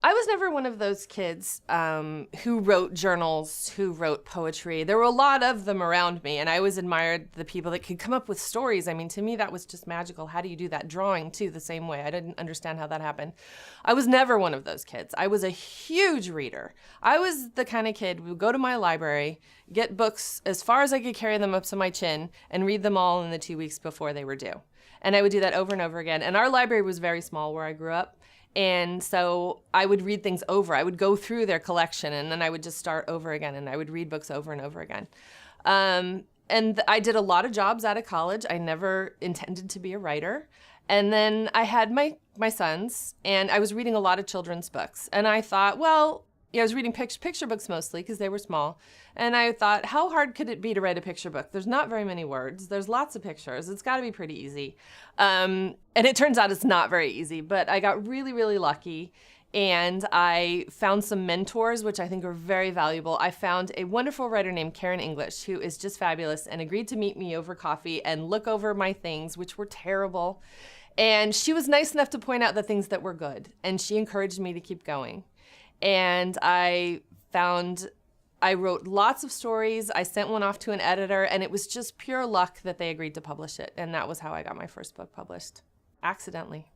I was never one of those kids who wrote journals, who wrote poetry. There were a lot of them around me, and I always admired the people that could come up with stories. I mean, to me, that was just magical. How do you do that? Drawing, too, the same way. I didn't understand how that happened. I was never one of those kids. I was a huge reader. I was the kind of kid who would go to my library, get books as far as I could carry them up to my chin, and read them all in the 2 weeks before they were due. And I would do that over and over again. And our library was very small where I grew up. And so I would read things over. I would go through their collection, and then I would just start over again, and I would read books over and over again. And I did a lot of jobs out of college. I never intended to be a writer. And then I had my sons, and I was reading a lot of children's books. And I thought, well, I was reading picture books mostly because they were small. And I thought, how hard could it be to write a picture book? There's not very many words. There's lots of pictures. It's got to be pretty easy. And it turns out it's not very easy, but I got really, really lucky. And I found some mentors, which I think are very valuable. I found a wonderful writer named Karen English, who is just fabulous, and agreed to meet me over coffee and look over my things, which were terrible. And she was nice enough to point out the things that were good. And she encouraged me to keep going. And I wrote lots of stories. I sent one off to an editor, and it was just pure luck that they agreed to publish it. And that was how I got my first book published, accidentally.